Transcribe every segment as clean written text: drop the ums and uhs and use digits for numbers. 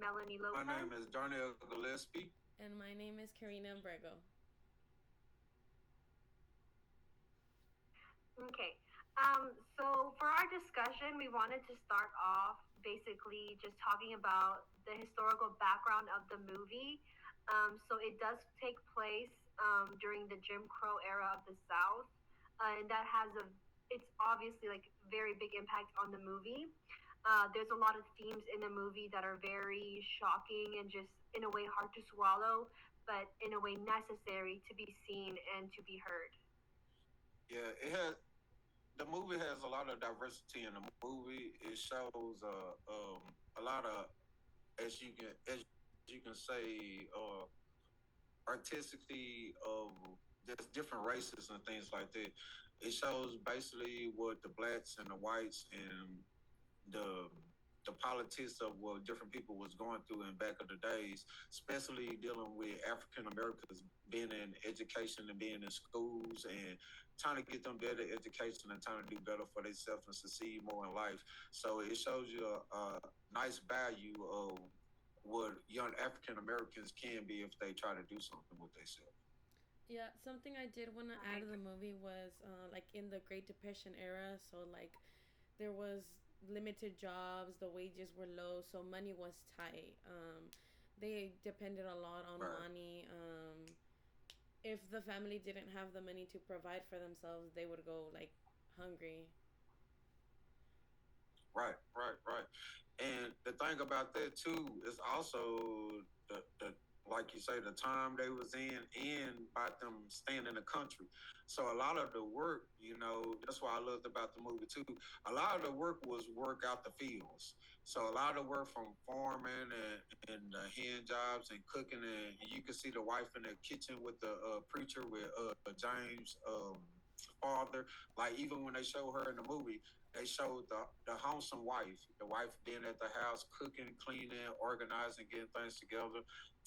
Melanie My Lopez. name is Darnell Gillespie. And my name is Karina Brego. Okay. So for our discussion, we wanted to start off basically just talking about the historical background of the movie. So it does take place during the Jim Crow era of the South, and that has it's obviously like very big impact on the movie. There's a lot of themes in the movie that are very shocking and just in a way hard to swallow, but in a way necessary to be seen and to be heard. Yeah, it has the movie has a lot of diversity in the movie. It shows a lot of as you can say artistically of just different races and things like that. It shows basically what the blacks and the whites and the the politics of what different people was going through in back of the days, especially dealing with African Americans being in education and being in schools and trying to get them better education and trying to do better for themselves and succeed more in life. So it shows you a nice value of what young African Americans can be if they try to do something with themselves. Yeah, something I did want to add Right. to the movie was like in the Great Depression era. So like there was limited jobs, the wages were low, so money was tight. They depended a lot on Right. money. If the family didn't have the money to provide for themselves, they would go like hungry. Right. And the thing about that too is also the like you say, the time they was in and about them staying in the country. So a lot of the work, that's what I loved about the movie too. A lot of the work was work out the fields. So a lot of work from farming and hand jobs and cooking, and you can see the wife in the kitchen with the preacher with James' father. Like even when they show her in the movie, they showed the homesome wife, the wife being at the house, cooking, cleaning, organizing, getting things together.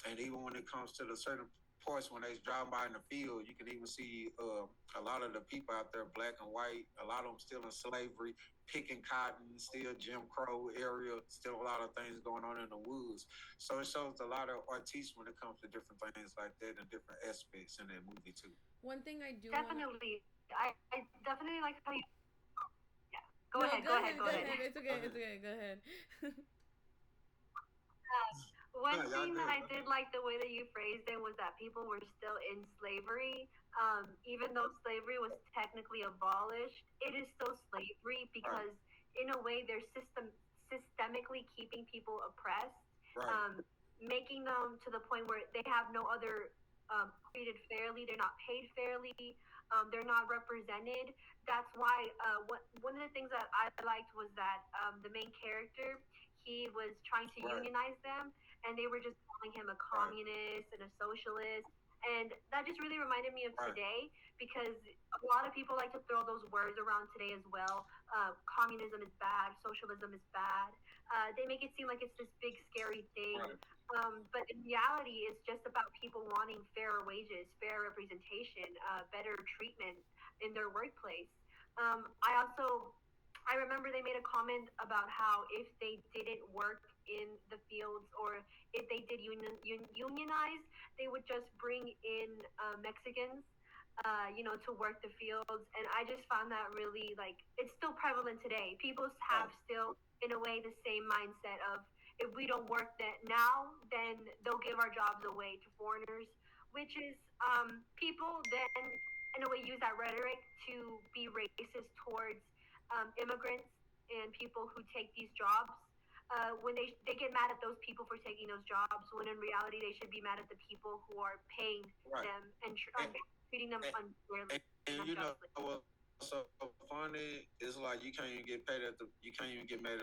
And even when it comes to the certain parts when they drive by in the field, you can even see a lot of the people out there, black and white, a lot of them still in slavery, picking cotton, still Jim Crow area, still a lot of things going on in the woods. So it shows a lot of artists when it comes to different things like that and different aspects in that movie too. One thing I do want to. Definitely. I definitely like how you. Yeah. Go ahead. Go No, ahead. go Go ahead. ahead, go ahead. It's Go okay, it's ahead. okay. Go ahead. No, One y'all thing that good. I did like the way that you phrased it was that people were still in slavery. Even though slavery was technically abolished, it is still slavery Right, because, in a way, they're systemically keeping people oppressed, right, um, making them to the point where they have no other treated fairly. They're not paid fairly. They're not represented. That's why one of the things that I liked was that the main character he was trying to right, unionize them, and they were just calling him a right, communist and a socialist. And that just really reminded me of right, today because a lot of people like to throw those words around today as well. Communism is bad, socialism is bad. They make it seem like it's this big scary thing, right, but in reality, it's just about people wanting fairer wages, fair representation, better treatment in their workplace. I remember they made a comment about how if they didn't work in the fields or if they did unionize, they would just bring in Mexicans, to work the fields. And I just found that really like it's still prevalent today. People right, have still, in a way, the same mindset of if we don't work that now, then they'll give our jobs away to foreigners, which is people then in a way use that rhetoric to be racist towards immigrants and people who take these jobs. When they get mad at those people for taking those jobs, when in reality they should be mad at the people who are paying right. them and And, treating them and, unfairly and and you know unjustly. what's so funny? It's like you can't even get mad at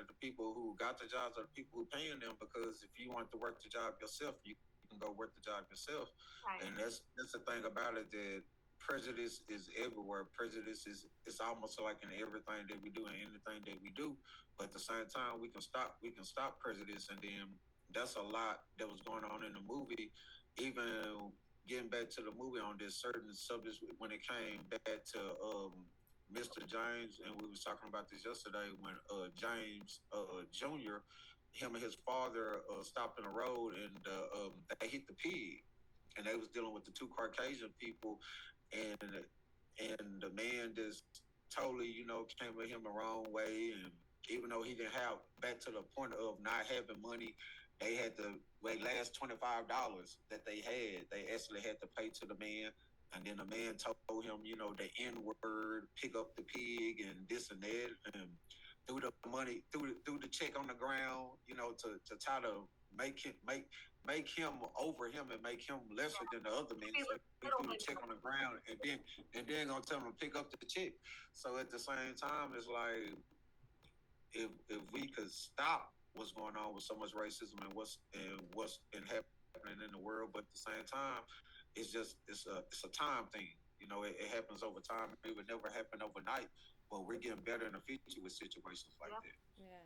the people who got the jobs or the people who paying them because if you want to work the job yourself, you can go work the job yourself. Right. And that's the thing about it that prejudice is everywhere. Prejudice is it's almost like in everything that we do and anything that we do. But at the same time, we can stop prejudice, and then that's a lot that was going on in the movie. Even getting back to the movie on this certain subject when it came back to Mr. James, and we was talking about this yesterday when James Jr. him and his father stopped in the road, and they hit the pig, and they was dealing with the two Caucasian people, and the man just totally, came with him the wrong way, and even though he didn't have back to the point of not having money, they had to last $25 that they had. They actually had to pay to the man, and then the man told him, the N word, pick up the pig, and this and that, and threw the money, threw the check on the ground, to try to make him over him and make him lesser than the other man. So he threw the check on the ground, and then gonna tell him to pick up the check. So at the same time, it's like if we could stop what's going on with so much racism and what's happening in the world, but at the same time, it's a time thing. It happens over time. It would never happen overnight, but we're getting better in the future with situations like that. Yeah.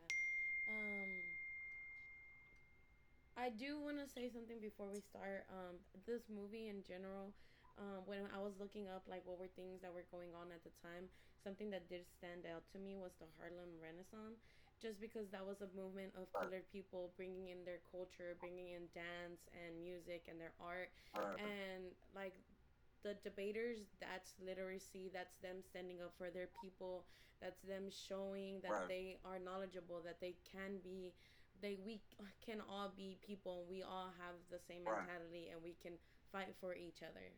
I do want to say something before we start. This movie in general, when I was looking up like what were things that were going on at the time, something that did stand out to me was the Harlem Renaissance. Just because that was a movement of colored people bringing in their culture, bringing in dance and music and their art, and like the debaters, that's literacy, that's them standing up for their people, that's them showing that they are knowledgeable, that they can be, we can all be people, and we all have the same mentality, and we can fight for each other.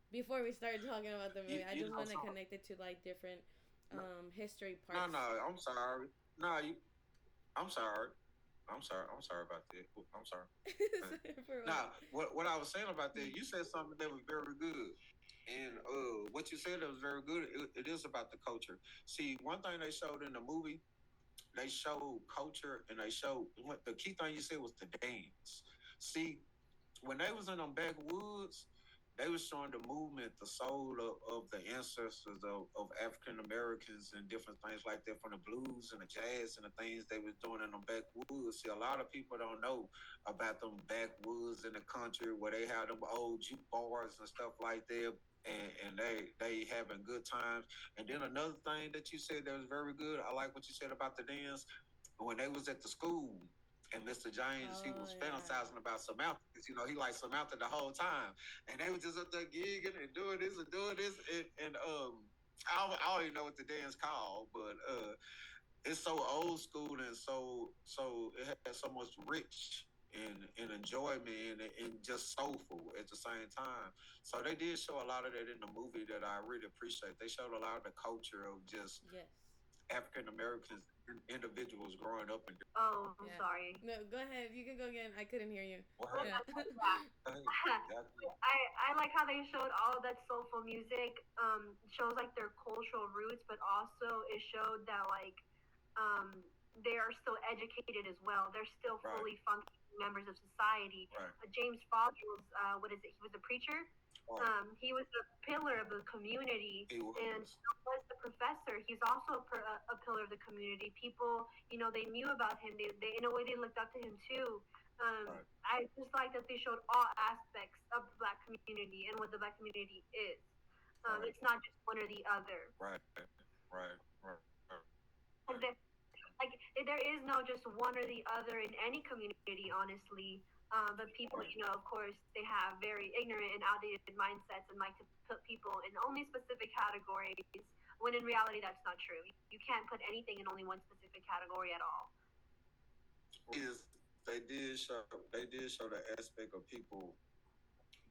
Before we start talking about the movie, I just want to connect it to like different history parts. No, I'm sorry. No, I'm sorry. I'm sorry about that. I'm sorry. Now, what I was saying about that, you said something that was very good. And what you said that was very good, it is about the culture. See, one thing they showed in the movie, they showed culture, and they showed what the key thing you said was the dance. See, when they was in them backwoods, they was showing the movement, the soul of the ancestors of African Americans and different things like that, from the blues and the jazz and the things they was doing in them backwoods. See, a lot of people don't know about them backwoods in the country where they have them old juke bars and stuff like that. And they having good times. And then another thing that you said that was very good, I like what you said about the dance. When they was at the school, and Mr. James, he was fantasizing about Samantha, because he liked Samantha the whole time, and they were just up there gigging and doing this and doing this, and I don't even know what the dance called, but it's so old school, and so it has so much rich and enjoyment and just soulful at the same time. So they did show a lot of that in the movie that I really appreciate. They showed a lot of the culture of just African Americans individuals growing up in. Oh, I'm sorry. No, go ahead. You can go again. I couldn't hear you. I like how they showed all of that soulful music. Shows like their cultural roots, but also it showed that like they are still educated as well. They're still fully functioning members of society. James Fox was he was a preacher. He was a pillar of the community, and so was the professor. He's also a pillar of the community. People, they knew about him. They in a way they looked up to him too. I just like that they showed all aspects of the Black community and what the Black community is. It's not just one or the other. Right. There is no just one or the other in any community, honestly. But people, of course, they have very ignorant and outdated mindsets and like to put people in only specific categories, when in reality that's not true. You can't put anything in only one specific category at all. They did show the aspect of people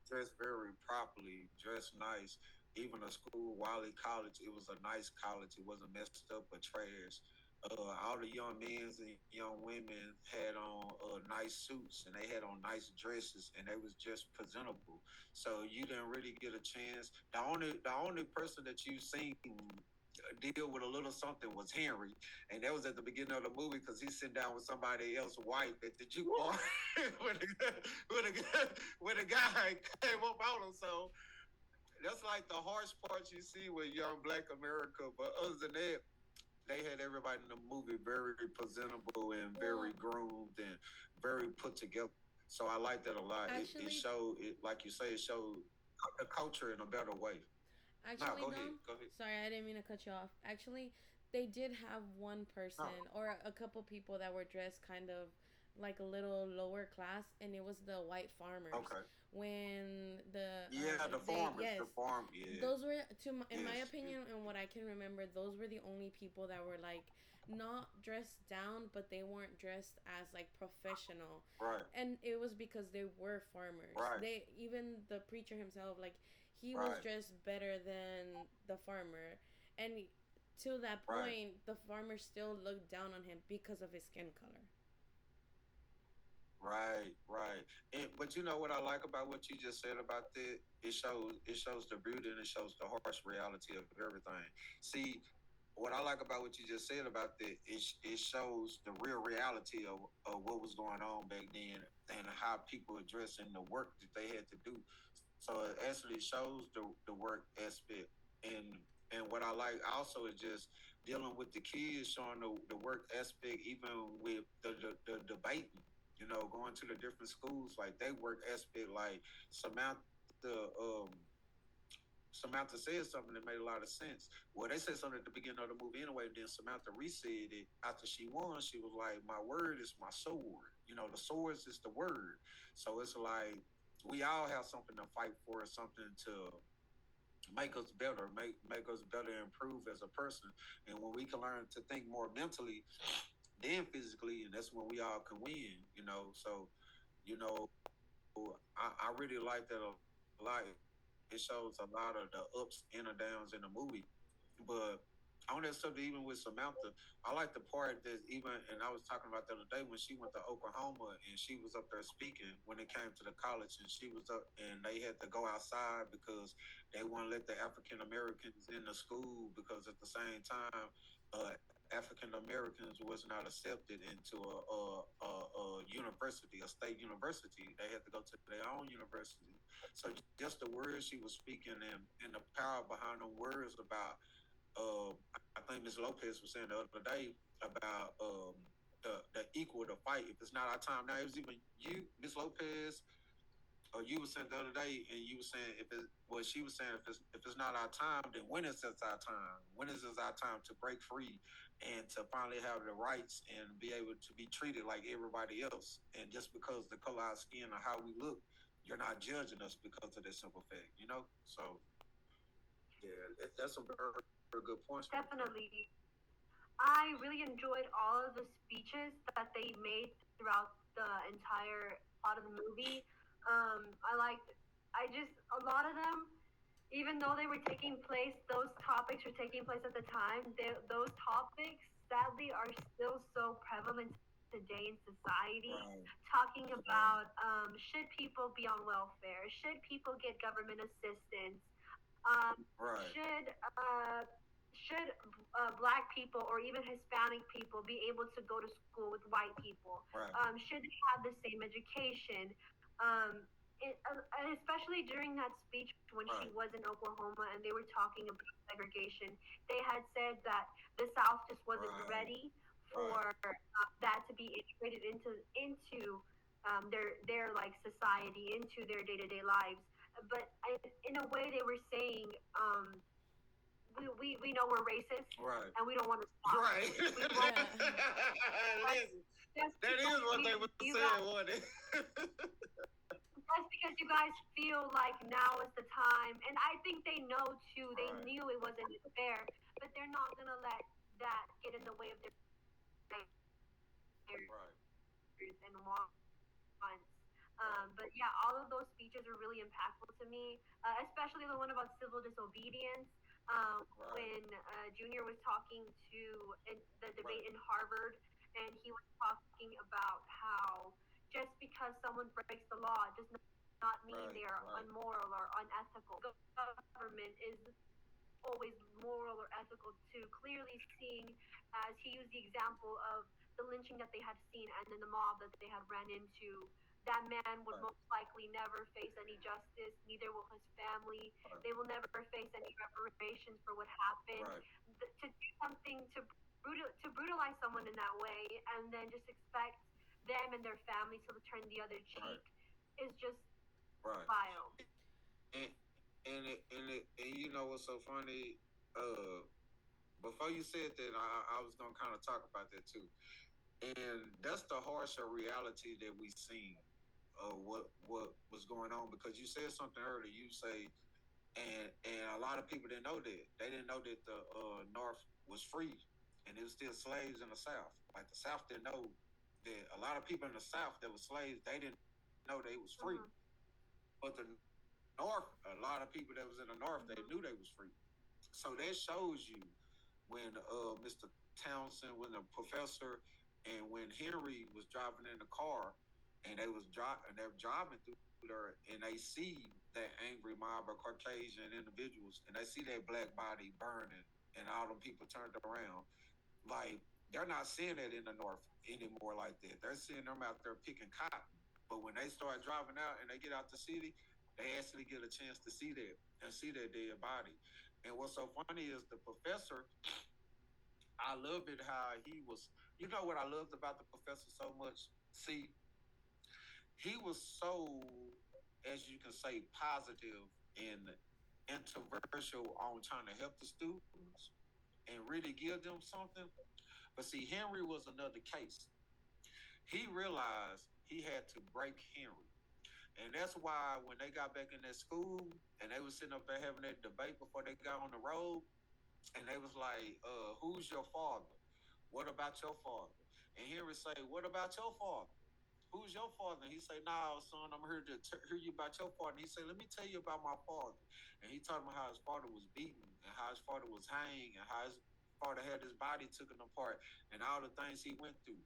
dressed very properly, dressed nice. Even a school, Wiley College, it was a nice college. It wasn't messed up or trash. All the young men and young women had on nice suits, and they had on nice dresses, and they was just presentable. So you didn't really get a chance. The only person that you seen deal with a little something was Henry, and that was at the beginning of the movie, because he's sitting down with somebody else white at the jukebox when the guy came up on him. So that's like the harsh parts you see with young Black America. But other than that, they had everybody in the movie very presentable and very groomed and very put together. So I like that a lot. Actually, it showed, like you say, it showed the culture in a better way. Actually, go ahead. Sorry, I didn't mean to cut you off. Actually, they did have one person No. or a couple people that were dressed kind of like a little lower class, and it was the white farmers. Okay. When Yeah, the they farmers, yes, the farm. Yeah. those were in my Yes. Yes. opinion and what I can remember, those were the only people that were like not dressed down, but they weren't dressed as like professional, Right. and it was because they were farmers. Right. They even the preacher himself, like he was Right. dressed better than the farmer, and to that Right. point, the farmer still looked down on him because of his skin color. Right, right. But you know what I like about what you just said about that? It shows the beauty and it shows the harsh reality of everything. See, what I like about what you just said about that is it shows the real reality of what was going on back then and how people addressing the work that they had to do. So it actually shows the work aspect and what I like also is just dealing with the kids, showing the work aspect, even with the debating. Going to the different schools, like they work aspect, like Samantha. Um, Samantha said something that made a lot of sense. Well, they said something at the beginning of the movie anyway. Then Samantha re-said it after she won. She was like, "My word is my sword. The swords is the word." So it's like we all have something to fight for, something to make us better, make us better, improve as a person. And when we can learn to think more mentally than physically, and that's when we all can win. So you know, I really like that a lot. It shows a lot of the ups and the downs in the movie. But on that subject, even with Samantha, I like the part that even, and I was talking about the other day when she went to Oklahoma and she was up there speaking when it came to the college, and she was up and they had to go outside because they wouldn't let the African Americans in the school because at the same time, African Americans was not accepted into a university, a state university. They had to go to their own university. So just the words she was speaking and the power behind the words about I think Ms. Lopez was saying the other day about the equal to fight. If it's not our time now, it was even you, Ms. Lopez, or you were saying the other day, and you were saying she was saying if it's not our time, then when is it our time? When is it our time to break free and to finally have the rights and be able to be treated like everybody else? And just because the color of our skin or how we look, you're not judging us because of this simple fact. So yeah, that's a very, very good point right there. Definitely. I really enjoyed all of the speeches that they made throughout the entire plot of the movie. I liked, I just, a lot of them, even though they were taking place, those topics were taking place at the time, those topics sadly are still so prevalent today in society. Right, Talking right, about should people be on welfare? Should people get government assistance? Um, right, should black people or even Hispanic people be able to go to school with white people? right, Should they have the same education? Um, and especially during that speech when she right, was in Oklahoma and they were talking about segregation, they had said that the South just wasn't right, ready right, for that to be integrated into their like society, into their day to day lives. But in a way, they were saying, we know we're racist right, and we don't want to stop. right. We won't. Yeah. That's, Listen, that's that is because what they were you saying, guys, wasn't it? that's because you guys feel like now is the time, and I think they know too. They Right, knew it wasn't fair, but they're not gonna let that get in the way of their right, and wants. right, But yeah, all of those speeches are really impactful to me, especially the one about civil disobedience. right, When Junior was talking to in the debate right, in Harvard, and he was talking about how just because someone breaks the law does not mean right, they are right, unmoral or unethical. The government is always moral or ethical too. Clearly seeing, as he used the example of the lynching that they had seen and then the mob that they had ran into, that man would right, most likely never face any justice, neither will his family. right, They will never face any reparations for what happened. right, To do something to brutalize someone in that way and then just expect them and their family to turn the other right, cheek is just right. vile. And and you know what's so funny? Uh, before you said that, I was gonna kind of talk about that too, and that's the harsher reality that we seen of what was going on. Because you said something earlier. You say, and a lot of people didn't know that. They didn't know that the North was free, and it was still slaves in the South. Like the South didn't know that a lot of people in the South that were slaves. They didn't know they was free, but the North, a lot of people that was in the North, they knew they was free. So that shows you when Mr. Townsend, when the professor, and when Henry was driving in the car, and they were driving through there, and they see that angry mob of Caucasian individuals, and they see that black body burning, and all them people turned around. Like they're not seeing it in the North anymore like that. They're seeing them out there picking cotton. But when they start driving out and they get out the city, they actually get a chance to see that and see that dead body. And what's so funny is the professor, I love it how he was. You know what I loved about the professor so much? See, he was so, as you can say, positive and introversial on trying to help the students and really give them something. But see, Henry was another case. He realized he had to break Henry. And that's why when they got back in that school and they was sitting up there having that debate before they got on the road, and they was like, who's your father? What about your father? And Henry say, what about your father? Who's your father? And he say, nah, son, I'm here to hear you about your father. And he say, let me tell you about my father. And he told him how his father was beaten and how his father was hanged and how his father had his body taken apart and all the things he went through.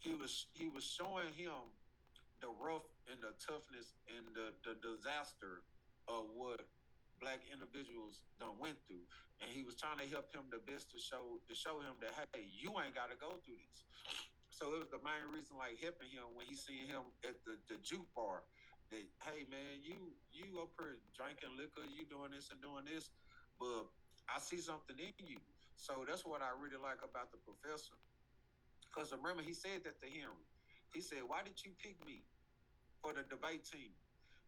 He was showing him the rough and the toughness and the disaster of what black individuals done went through. And he was trying to help him the best to show him that hey, you ain't gotta go through this. So it was the main reason like helping him when he seen him at the juke bar that hey man, you up here drinking liquor, you doing this and doing this, but I see something in you. So that's what I really like about the professor. Because remember, he said that to Henry. He said, why did you pick me for the debate team?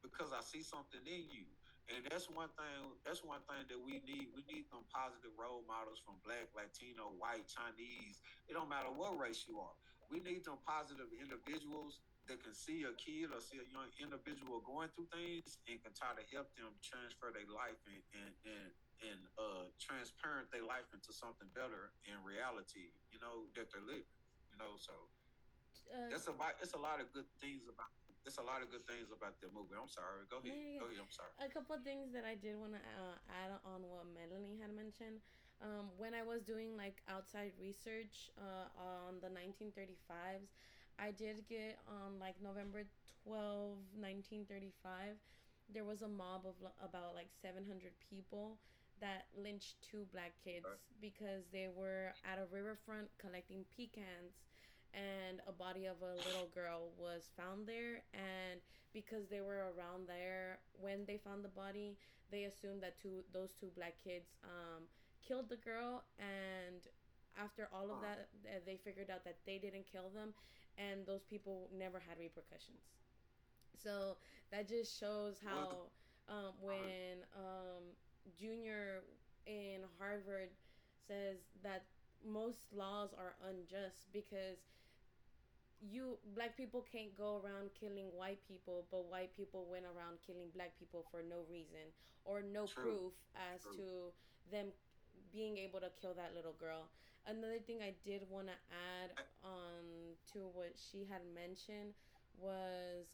Because I see something in you. And that's one thing. That's one thing that we need. We need some positive role models from Black, Latino, White, Chinese. It don't matter what race you are. We need some positive individuals that can see a kid or see a young individual going through things and can try to help them transfer their life and transparent their life into something better in reality. That they're living. So Uh, that's about. It's a lot of good things about. There's a lot of good things about the movie. I'm sorry. Go yeah, ahead. yeah, Go yeah. ahead. I'm sorry. A couple of things that I did want to add on what Melanie had mentioned. When I was doing like outside research on the 1935s, I did get on like November 12, 1935. There was a mob of about like 700 people that lynched two black kids because they were at a riverfront collecting pecans, and a body of a little girl was found there. And because they were around there when they found the body, they assumed that those two black kids killed the girl. And after all of that, they figured out that they didn't kill them, and those people never had repercussions. So that just shows Well, how when Junior in Harvard says that most laws are unjust because you black people can't go around killing white people, but white people went around killing black people for no reason or no true. proof as True. to them being able to kill that little girl. Another thing I did want to add on to what she had mentioned was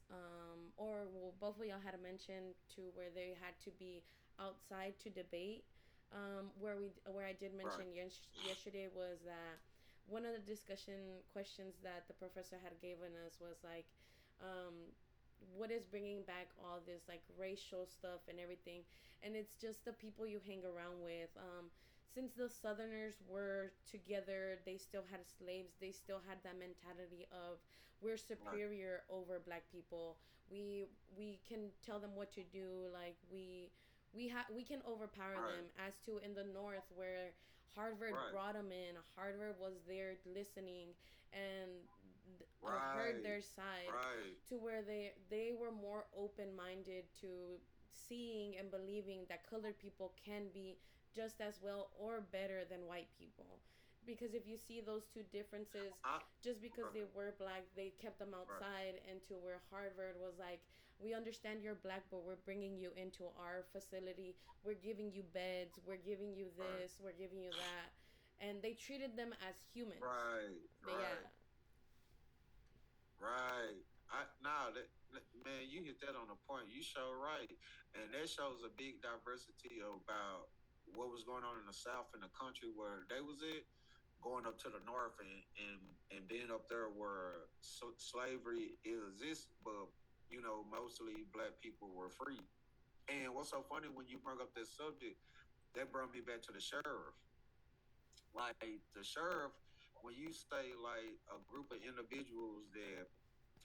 or well, both of y'all had mentioned to where they had to be outside to debate. Where I did Right. mention yesterday was that one of the discussion questions that the professor had given us was like, um, what is bringing back all this like racial stuff and everything? And it's just the people you hang around with. Since the Southerners were together, they still had slaves. They still had that mentality of we're Right. superior over black people. We can tell them what to do. Like we can overpower Right. them. As to in the North where Harvard Right. brought them in. Harvard was there listening and heard Right. their side Right. to where they were more open minded to seeing and believing that colored people can be just as well or better than white people. Because if you see those two differences, just because they were black, they kept them outside, and to where Harvard was like, we understand you're black, but we're bringing you into our facility. We're giving you beds. We're giving you this. We're giving you that. And they treated them as humans. Right, But right, yeah. right. Nah, man, you hit that on the point. You show right, and that shows a big diversity about what was going on in the South and the country where they was at, going up to the north and being up there where slavery exists, but mostly black people were free. And what's so funny when you bring up this subject, that brought me back to the sheriff. Like the sheriff, when you say like a group of individuals that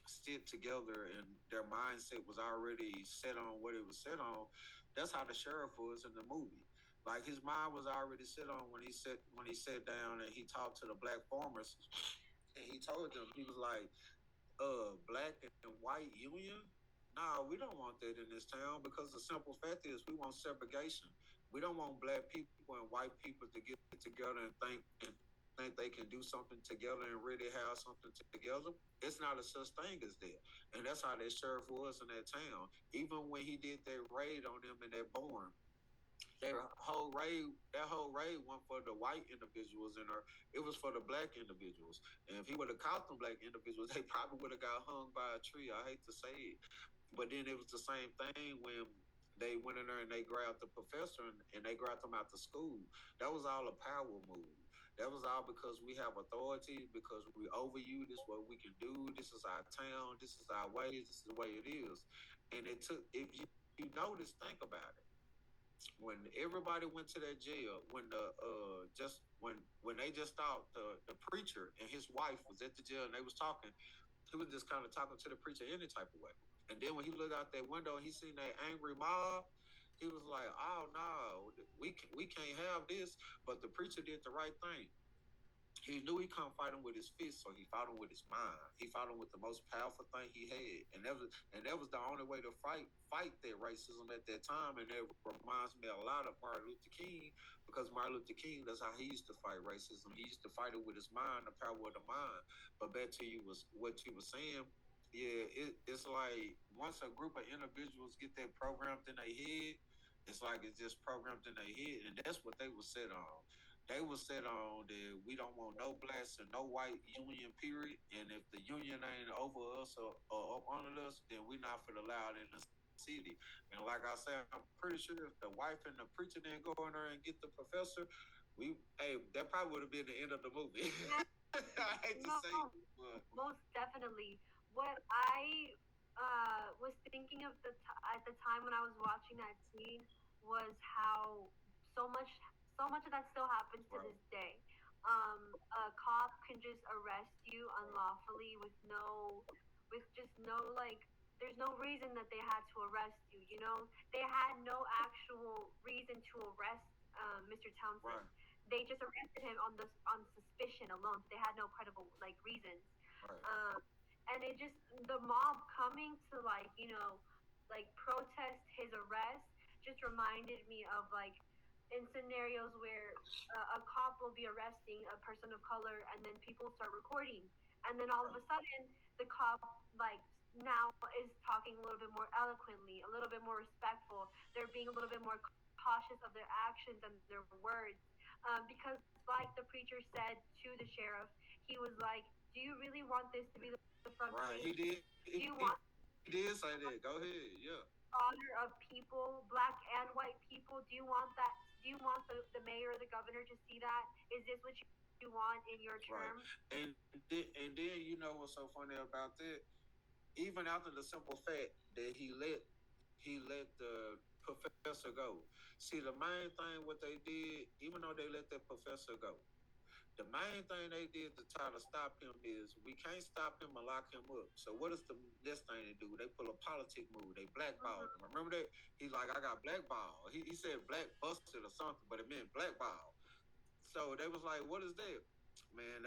sit together and their mindset was already set on what it was set on, that's how the sheriff was in the movie. Like his mind was already set on when he sat down and he talked to the black farmers and he told them, he was like, black and white union? Nah, we don't want that in this town because the simple fact is we want segregation. We don't want black people and white people to get together and think they can do something together and really have something together. It's not a such thing as that. And that's how that sheriff was in that town. Even when he did that raid on them in that barn, that whole raid wasn't for the white individuals in her. It was for the black individuals. And if he would have caught them black individuals, they probably would have got hung by a tree. I hate to say it. But then it was the same thing when they went in there and they grabbed the professor and they grabbed him out the school. That was all a power move. That was all because we have authority, because we over you. This is what we can do. This is our town. This is our ways. This is the way it is. And it took, if you notice, think about it. When everybody went to that jail, when the just when they just thought the preacher and his wife was at the jail and they was talking, he was just kind of talking to the preacher any type of way. And then when he looked out that window and he seen that angry mob, he was like, "Oh no, we can't have this." But the preacher did the right thing. He knew he couldn't fight him with his fist, so he fought him with his mind. He fought him with the most powerful thing he had, and that was the only way to fight that racism at that time. And it reminds me a lot of Martin Luther King, because Martin Luther King, that's how he used to fight racism. He used to fight it with his mind, the power of the mind. But back to you was what you were saying. Yeah, it's like once a group of individuals get that programmed in their head, it's like it's just programmed in their head, and that's what they were set on. They were set on that we don't want no blacks and no white union, period. And if the union ain't over us or up under us, then we not for the loud in the city. And like I said, I'm pretty sure if the wife and the preacher didn't go in there and get the professor, that probably would have been the end of the movie. I hate to No, say it, but most definitely. What I was thinking of at the time when I was watching that scene was how so much so much of that still happens to right, this day. A cop can just arrest you right, unlawfully with just no like. There's no reason that they had to arrest you. You know, they had no actual reason to arrest Mr. Townsend. right, They just arrested him on suspicion alone. They had no credible like reasons. right, Um, and it just the mob coming to like protest his arrest just reminded me of like in scenarios where a cop will be arresting a person of color and then people start recording and then all of right, a sudden the cop like now is talking a little bit more eloquently, a little bit more respectful. They're being a little bit more cautious of their actions and their words, because like the preacher said to the sheriff, he was like, do you really want this to be the front right. He page? did. Do you want He did say that. Go ahead. Yeah. honor of people, black and white people? Do you want that? Do you want the mayor or the governor to see that? Is this what you want in your Right. term? And then what's so funny about that? Even after the simple fact that he let the professor go. See, the main thing what they did, even though they let that professor go, the main thing they did to try to stop him is we can't stop him and lock him up. So what is the next thing they do? They pull a politic move. They blackball him. Remember that? He's like, I got blackball. He said black busted or something, but it meant blackball. So they was like, what is that? Man,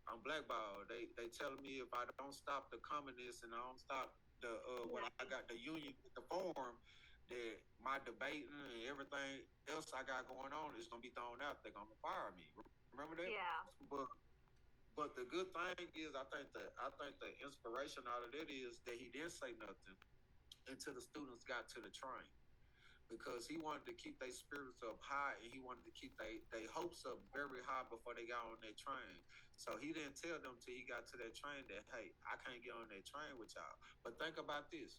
I'm blackballed. They telling me if I don't stop the communists and I don't stop the what Yeah. I got the union with the farm, that my debating and everything else I got going on is gonna be thrown out. They're gonna fire me. Remember that? Yeah. But the good thing is, I think the inspiration out of it is that he didn't say nothing until the students got to the train, because he wanted to keep their spirits up high, and he wanted to keep their hopes up very high before they got on that train. So he didn't tell them till he got to that train that, hey, I can't get on that train with y'all. But think about this: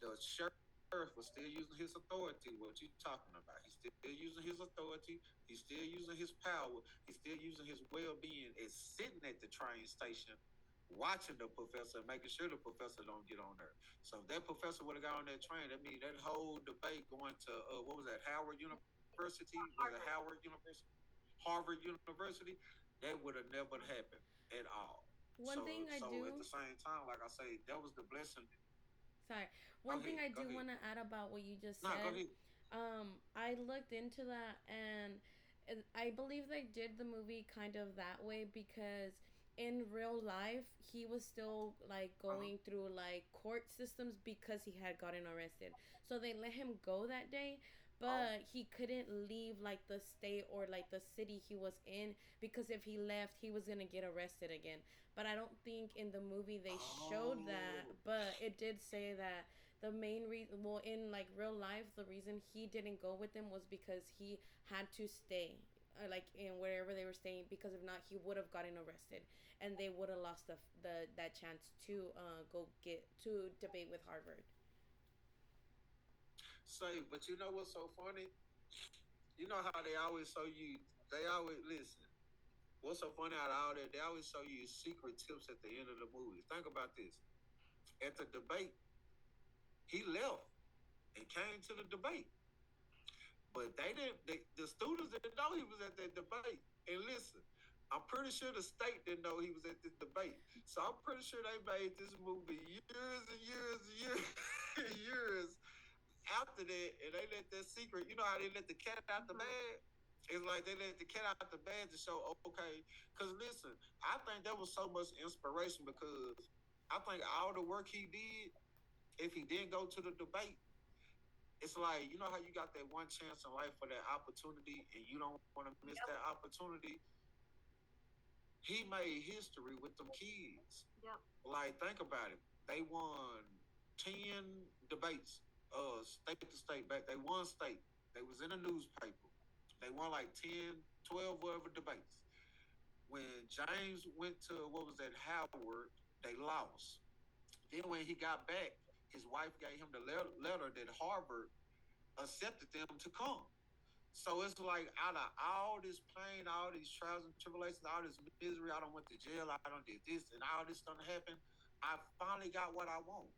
the sheriff was still using his authority. What you talking about? He's still using his authority. He's still using his power. He's still using his well-being as sitting at the train station, watching the professor, making sure the professor don't get on there. So if that professor would have got on that train, that means that whole debate going to what was that? Howard University? Was it Howard University? Harvard University? That would have never happened at all. One So thing I so at do, the same time, like I say, that was the blessing. sorry, Go one thing ahead, I go do ahead. want to add about what you just No, go said. ahead. I looked into that, and I believe they did the movie kind of that way because in real life he was still like Uh-huh. going through like court systems because he had gotten arrested. So they let him go that day, Oh, but he couldn't leave like the state or like the city he was in because if he left he was going to get arrested again. But I don't think in the movie they showed that, oh, but it did say that the main reason, well, in like real life, the reason he didn't go with them was because he had to stay like in wherever they were staying, because if not he would have gotten arrested and they would have lost the that chance to go get to debate with Harvard. say, but you know what's so funny? You know how they always show you, they always, listen, what's so funny out of all that, they always show you secret tips at the end of the movie. Think about this. At the debate, he left and came to the debate. But they didn't. The students didn't know he was at that debate. And listen, I'm pretty sure the state didn't know he was at this debate. So I'm pretty sure they made this movie years and years and years and years after that, and they let that secret. You know how they let the cat out the Mm-hmm. bag? It's like they let the cat out the bag to show, okay. Because listen, I think that was so much inspiration because I think all the work he did, if he didn't go to the debate, it's like, you know how you got that one chance in life for that opportunity and you don't want to miss Yep. that opportunity. He made history with them kids. Yep. Like, think about it. They won 10 debates, state to state back. They won state. They was in a newspaper. They won like 10, 12 whatever debates. When James went to, what was that, Howard, they lost. Then when he got back, his wife gave him the letter that Harvard accepted them to come. So it's like, out of all this pain, all these trials and tribulations, all this misery, I don't went to jail, I don't did this, and all this done happen. I finally got what I want.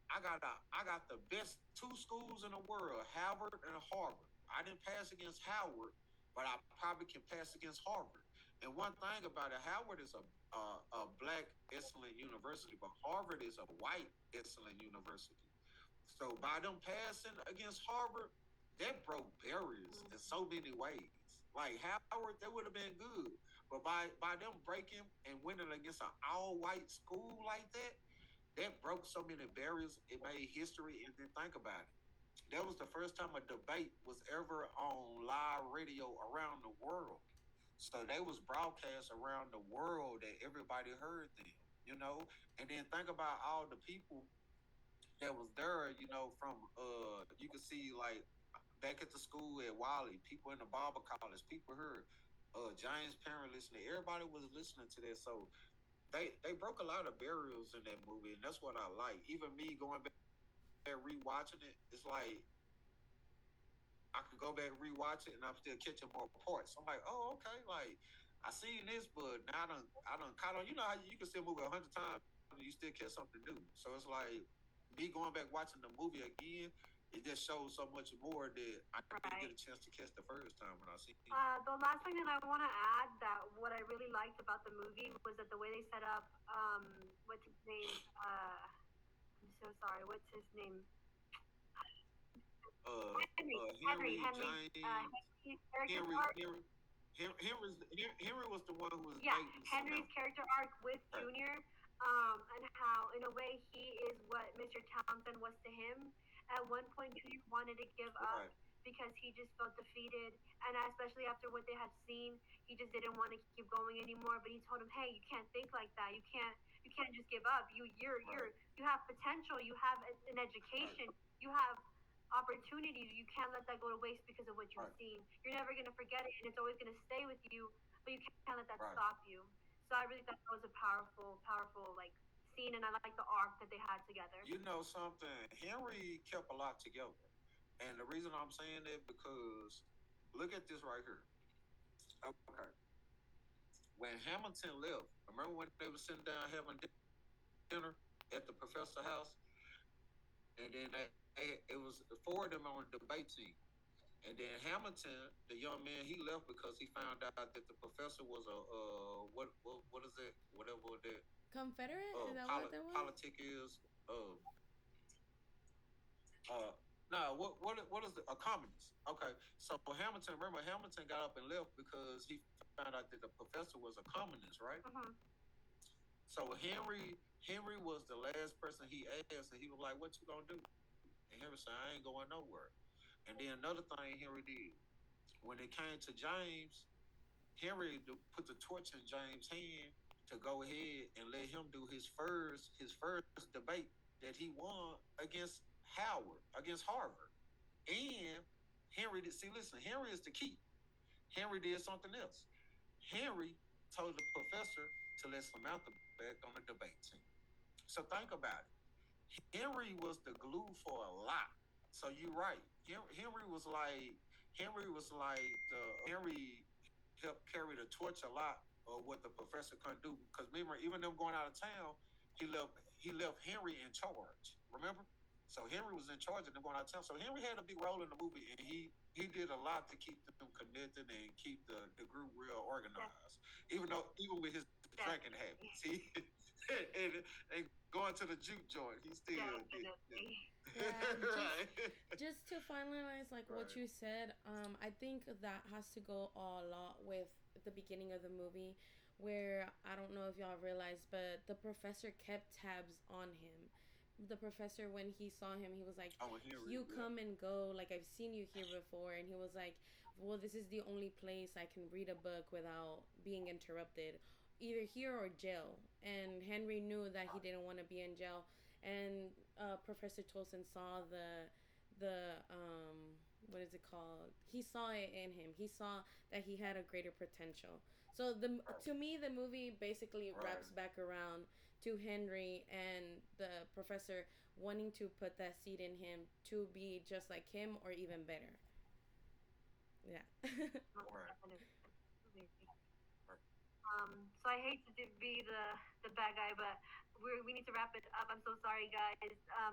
I got the best two schools in the world, Harvard and Harvard. I didn't pass against Howard, but I probably can pass against Harvard. And one thing about it, Howard is a black excellent university, but Harvard is a white excellent university. So by them passing against Harvard, that broke barriers in Mm-hmm. so many ways. Like Howard, that would have been good, but by them breaking and winning against an all white school like that broke so many barriers. It made history. And then think about it. That was the first time a debate was ever on live radio around the world. So they was broadcast around the world that everybody heard them. You know, and then think about all the people that was there, from you could see like back at the school at Wiley, people in the Barber College, people heard James Parent listening. Everybody was listening to that. So they broke a lot of barriers in that movie, and that's what I like. Even me going back and rewatching it, it's like I could go back and rewatch it and I'm still catching more parts. I'm like, oh, okay, like I seen this, but now I done caught on. You know how you can see a movie 100 times and you still catch something new. So it's like me going back watching the movie again. It just shows so much more that I didn't get Right. a chance to catch the first time when I seen it. The last thing that I want to add, that what I really liked about the movie was that the way they set up, what's his name? I'm so sorry. What's his name? Henry. Henry. Henry Henry. James Henry's character Henry arc. Henry was the one who was Yeah, dating Henry's Samantha. character arc with Junior, and how in a way he is what Mr. Townsend was to him, At one point, he wanted to give up Right. because he just felt defeated, and especially after what they had seen, he just didn't want to keep going anymore. But he told him, "Hey, you can't think like that. You can't just give up. Right. You have potential. You have an Right. education. You have opportunities. You can't let that go to waste because of what you've Right. seen. You're never gonna forget it, and it's always gonna stay with you. But you can't let that Right. stop you." So I really thought that was a powerful, powerful like scene, and I like the arc that they had together. You know something? Henry kept a lot together. And the reason I'm saying that because look at this right here. Okay. When Hamilton left, remember when they were sitting down having dinner at the professor house? And then it was four of them on the debate team. And then Hamilton, the young man, he left because he found out that the professor was a what is it? Whatever that Confederate? Is that what that was? politic is. Uh, no, what is a communist? Okay, so Hamilton, remember Hamilton got up and left because he found out that the professor was a communist, right? Mm-hmm. So Henry was the last person he asked, and he was like, "What you gonna do?" And Henry said, "I ain't going nowhere." And then another thing Henry did when it came to James, Henry put the torch in James' hand to go ahead and let him do his first debate that he won against Harvard. And Henry did see. Listen, Henry is the key. Henry did something else. Henry told the professor to let Samantha back on the debate team. So think about it. Henry was the glue for a lot. So you're right. Henry was like Henry helped carry the torch a lot of what the professor couldn't do. Because remember, even them going out of town, he left Henry in charge. Remember? So Henry was in charge of them going out of town. So Henry had a big role in the movie, and he did a lot to keep them connected and keep the group real organized. Even with his drinking habits, and going to the juke joint, he still did. Yeah, Right. just to finalize like what Right. you said, I think that has to go a lot with the beginning of the movie, where I don't know if y'all realized, but the professor kept tabs on him. The professor, when he saw him, he was like, Oh, Henry, "You yeah. come and go, like I've seen you here before," and he was like, "Well, this is the only place I can read a book without being interrupted, either here or jail." And Henry knew that he didn't want to be in jail, and Professor Tolson saw the what is it called? He saw it in him. He saw that he had a greater potential. So to me the movie basically Right. wraps back around to Henry and the professor wanting to put that seed in him to be just like him or even better. Yeah. Right. So I hate to be the bad guy, but we need to wrap it up. I'm so sorry, guys.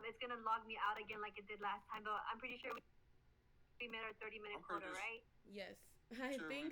It's gonna log me out again like it did last time, but I'm pretty sure we met our 30-minute I'm pretty quota, right? Yes. I sure we think